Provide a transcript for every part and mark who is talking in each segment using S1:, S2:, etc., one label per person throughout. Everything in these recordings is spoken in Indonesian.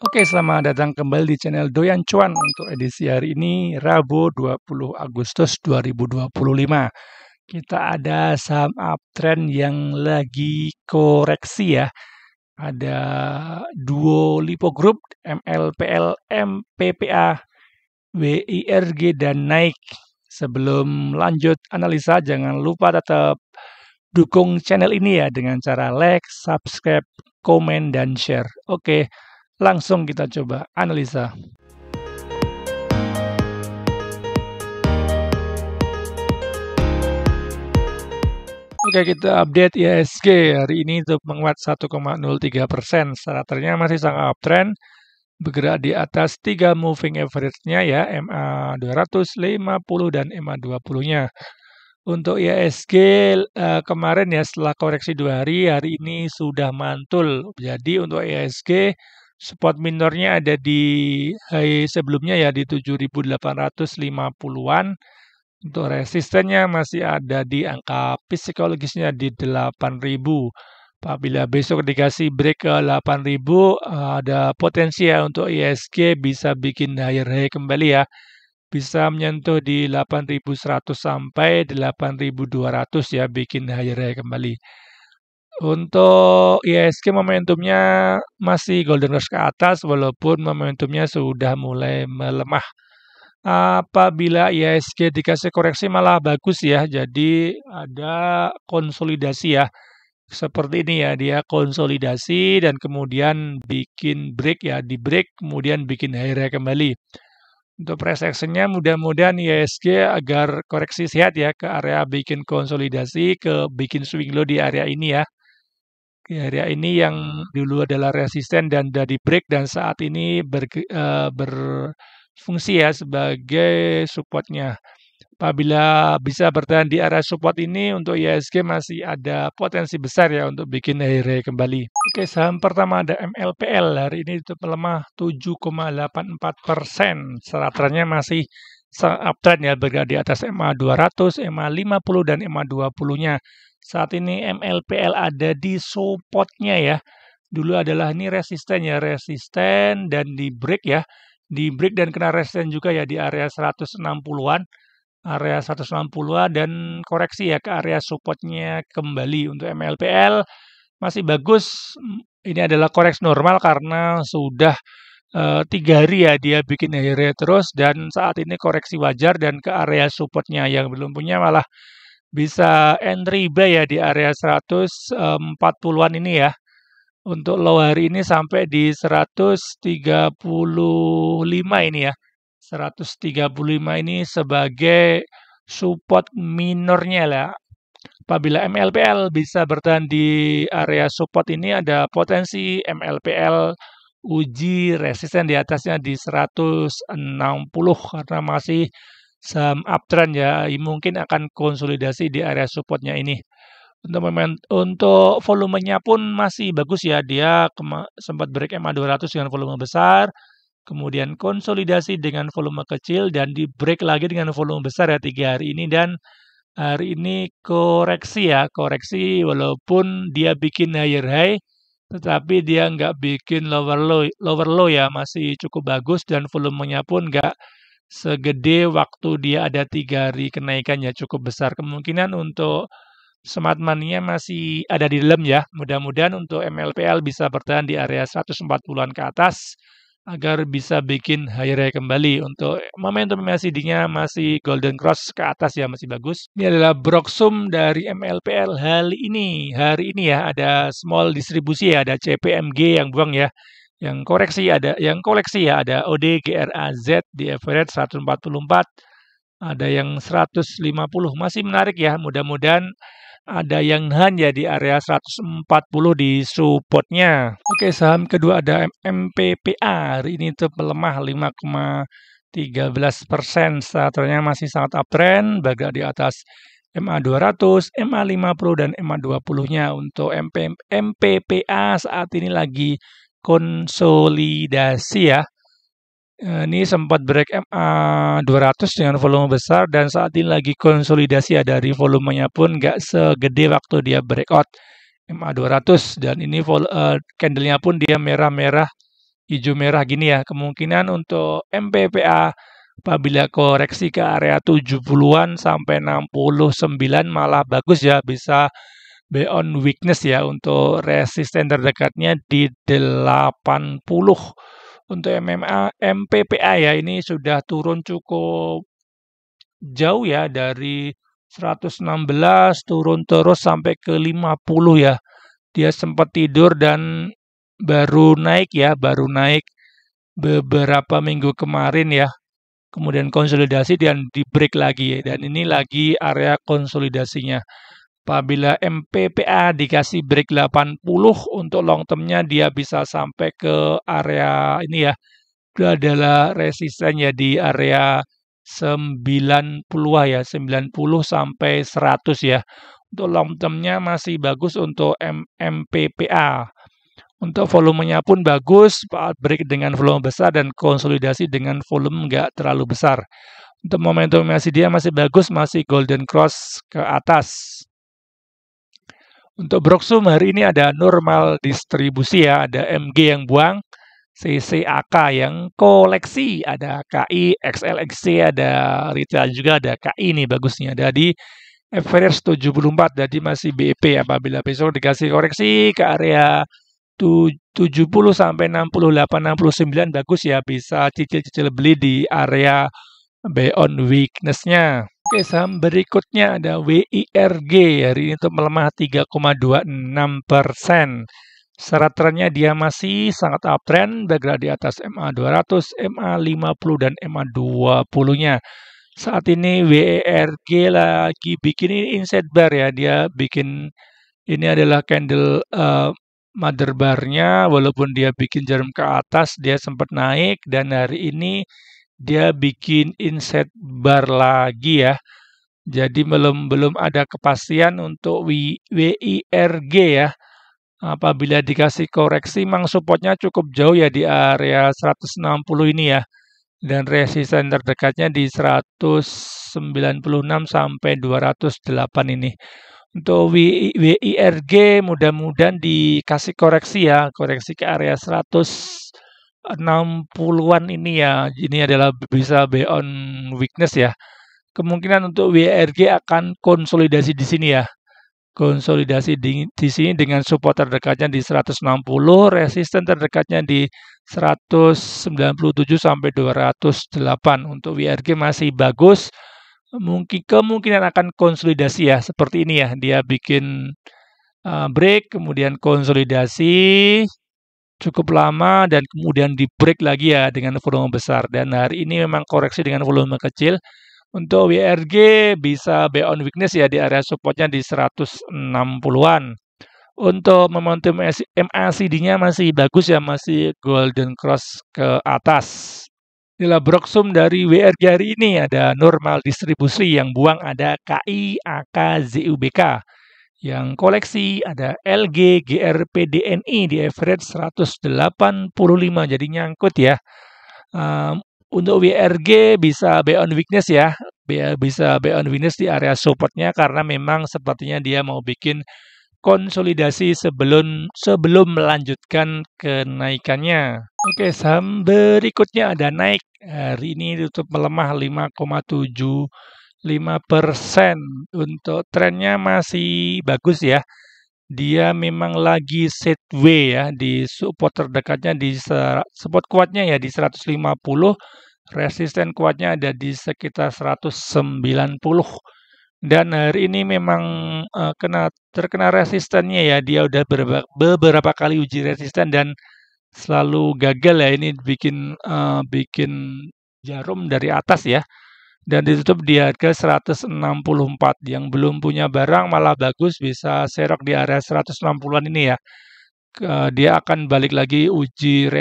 S1: Oke, selamat datang kembali di channel Doyan Cuan untuk edisi hari ini, Rabu 20 Agustus 2025. Kita ada saham uptrend yang lagi koreksi ya. Ada Duo Lipo Group, MLPL, MPPA, WIRG, dan naik. Sebelum lanjut analisa, jangan lupa tetap dukung channel ini ya dengan cara like, subscribe, komen, dan share. Oke, langsung kita coba analisa. Oke, kita update IHSG hari ini untuk menguat 1,03%. Charternya masih sangat uptrend, bergerak di atas 3 moving average-nya ya, MA 200, 50, dan MA 20-nya. Untuk IHSG kemarin ya setelah koreksi 2 hari ini sudah mantul. Jadi untuk IHSG support minornya ada di high sebelumnya ya di 7.850-an. Untuk resistennya masih ada di angka psikologisnya di 8.000. Apabila besok dikasih break ke 8.000, ada potensi ya untuk IHSG bisa bikin higher high kembali ya. Bisa menyentuh di 8.100 sampai 8.200 ya, bikin higher high kembali. Untuk IHSG momentumnya masih golden rush ke atas walaupun momentumnya sudah mulai melemah. Apabila IHSG dikasih koreksi malah bagus ya, jadi ada konsolidasi ya. Seperti ini ya, dia konsolidasi dan kemudian bikin break ya, di break kemudian bikin higher high kembali. Untuk price action-nya mudah-mudahan IHSG agar koreksi sehat ya ke area bikin konsolidasi, ke bikin swing low di area ini ya. Di area ini yang dulu adalah resisten dan sudah di break dan saat ini berfungsi ya sebagai supportnya. Apabila bisa bertahan di area support ini untuk IHSG masih ada potensi besar ya untuk bikin higher high kembali. Oke, saham pertama ada MLPL. Hari ini itu melemah 7,84%. Charternya masih uptrend ya, berada di atas MA 200, MA 50, dan MA 20-nya. Saat ini MLPL ada di supportnya ya. Dulu adalah ini resisten ya, resisten dan di break ya. Di break dan kena resisten juga ya di area 160-an. Area 160-an dan koreksi ya ke area supportnya kembali. Untuk MLPL masih bagus. Ini adalah koreksi normal karena sudah 3 hari ya dia bikin higher high terus dan saat ini koreksi wajar dan ke area supportnya. Yang belum punya malah bisa entry buy ya di area 140-an ini ya. Untuk low hari ini sampai di 135 ini ya. 135 ini sebagai support minornya lah. Apabila MLPL bisa bertahan di area support ini, ada potensi MLPL uji resisten di atasnya di 160 karena masih saham uptrend ya, mungkin akan konsolidasi di area supportnya ini. Untuk volumenya pun masih bagus ya, dia sempat break MA 200 dengan volume besar, kemudian konsolidasi dengan volume kecil dan di break lagi dengan volume besar ya 3 hari ini dan hari ini koreksi ya, koreksi walaupun dia bikin higher high tetapi dia nggak bikin lower low ya, masih cukup bagus dan volumenya pun nggak segede waktu dia ada 3 hari kenaikan ya, cukup besar. Kemungkinan untuk smart money-nya masih ada di dalam ya. Mudah-mudahan untuk MLPL bisa bertahan di area 140-an ke atas agar bisa bikin higher high kembali. Untuk momentum MACD-nya masih golden cross ke atas ya, masih bagus. Ini adalah Broksum dari MLPL hari ini. Hari ini ya ada small distribusi ya, ada CPMG yang buang ya. Yang koleksi ya ada OD GRAZ di average 144. Ada yang 150. Masih menarik ya. Mudah-mudahan ada yang nahan ya di area 140 di supportnya. Oke, saham kedua ada MPPA. Hari ini itu melemah 5,13%. Charternya masih sangat uptrend, bergerak di atas MA 200, MA 50, dan MA 20-nya. Untuk MPPA saat ini lagi konsolidasi ya. Ini sempat break MA 200 dengan volume besar dan saat ini lagi konsolidasi ya, dari volumenya pun nggak segede waktu dia breakout MA 200 dan ini candlenya pun dia merah-merah hijau merah gini ya. Kemungkinan untuk MPPA apabila koreksi ke area 70-an sampai 69 malah bagus ya, bisa beyond weakness ya. Untuk resisten terdekatnya di 80. Untuk MPPA ya, ini sudah turun cukup jauh ya, dari 116 turun terus sampai ke 50 ya. Dia sempat tidur dan baru naik ya, baru naik beberapa minggu kemarin ya. Kemudian konsolidasi dan di break lagi ya. Dan ini lagi area konsolidasinya. Apabila MPPA dikasih break 80 untuk long termnya, dia bisa sampai ke area ini ya. Itu adalah resistennya di area 90 ya, 90 sampai 100 ya. Untuk long termnya masih bagus untuk MPPA. Untuk volumenya pun bagus, break dengan volume besar dan konsolidasi dengan volume nggak terlalu besar. Untuk momentum dia masih bagus, masih golden cross ke atas. Untuk Broksum hari ini ada normal distribusi ya, ada MG yang buang, CCAK yang koleksi, ada KI, XLXC, ada retail juga, ada KI nih bagusnya, ada di average 74, jadi masih BEP apabila besok dikasih koreksi ke area 70 sampai 68, 69 bagus ya, bisa cicil-cicil beli di area beyond weakness-nya. Oke, saham berikutnya ada WIRG. Hari ini untuk melemah 3,26%. Secara trennya dia masih sangat uptrend, bergerak di atas MA200, MA50, dan MA20-nya. Saat ini WIRG lagi bikin inside bar ya. Dia bikin, ini adalah candle mother bar-nya, walaupun dia bikin jarum ke atas, dia sempat naik, dan hari ini dia bikin inside bar lagi ya. Jadi belum ada kepastian untuk WIRG ya. Apabila dikasih koreksi, memang supportnya cukup jauh ya di area 160 ini ya. Dan resisten terdekatnya di 196 sampai 208 ini. Untuk WIRG mudah-mudahan dikasih koreksi ya, koreksi ke area 160-an ini ya. Ini adalah bisa beyond weakness ya. Kemungkinan untuk WIRG akan konsolidasi di sini ya. Konsolidasi di sini dengan support terdekatnya di 160, resisten terdekatnya di 197 sampai 208. Untuk WIRG masih bagus. Kemungkinan akan konsolidasi ya, seperti ini ya. Dia bikin break, kemudian konsolidasi cukup lama, dan kemudian di break lagi ya dengan volume besar. Dan hari ini memang koreksi dengan volume kecil. Untuk WIRG bisa beyond weakness ya, di area supportnya di 160-an. Untuk momentum MACD-nya masih bagus ya, masih golden cross ke atas. Inilah Broksum dari WIRG hari ini, ada normal distribusi, yang buang ada KI, AK, ZUBK. Yang koleksi ada LG, GRPDNI di average 185, jadi nyangkut ya. Untuk WIRG bisa beyond weakness ya, bisa beyond weakness di area supportnya, karena memang sepertinya dia mau bikin konsolidasi sebelum melanjutkan kenaikannya. Oke, saham berikutnya ada naik. Hari ini tutup melemah 5,75%. Untuk trennya masih bagus ya. Dia memang lagi sideways ya, di support terdekatnya di support kuatnya ya di 150, resisten kuatnya ada di sekitar 190. Dan hari ini memang terkena resistennya ya, dia udah beberapa kali uji resisten dan selalu gagal ya. Ini bikin jarum dari atas ya, dan ditutup di harga 164. Yang belum punya barang malah bagus, bisa serok di area 160-an ini ya. Dia akan balik lagi uji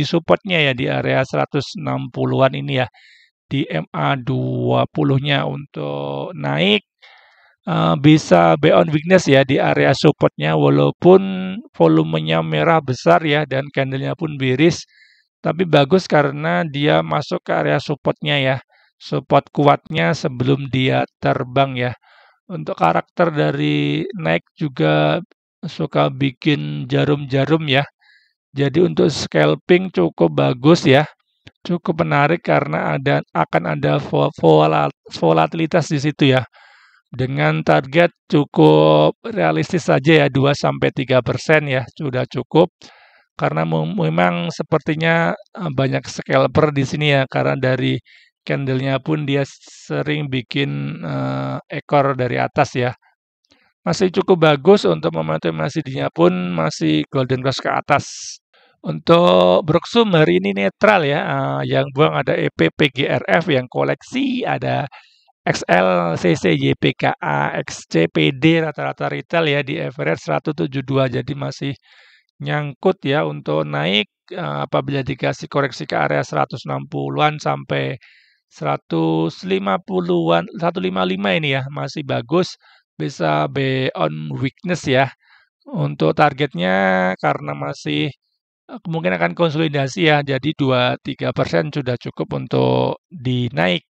S1: supportnya ya di area 160-an ini ya, di MA20-nya. Untuk naik bisa beyond weakness ya di area supportnya, walaupun volumenya merah besar ya, dan candlenya pun bearish, tapi bagus karena dia masuk ke area supportnya ya, support kuatnya sebelum dia terbang ya. Untuk karakter dari naik juga suka bikin jarum-jarum ya. Jadi untuk scalping cukup bagus ya, cukup menarik karena akan ada volatilitas di situ ya. Dengan target cukup realistis saja ya 2-3% ya, sudah cukup. Karena memang sepertinya banyak scalper di sini ya, karena dari candlenya pun dia sering bikin ekor dari atas ya. Masih cukup bagus untuk momentum MACD-nya pun masih golden cross ke atas. Untuk Broksum hari ini netral ya, yang buang ada EP, PGRF, yang koleksi ada XL, CC, YPKA, XCPD, rata-rata retail ya di average 172, jadi masih nyangkut ya untuk naik apabila dikasih koreksi ke area 160-an sampai 150-an, 155 ini ya, masih bagus, bisa be on weakness ya. Untuk targetnya karena masih mungkin akan konsolidasi ya, jadi 2-3% sudah cukup untuk dinaik.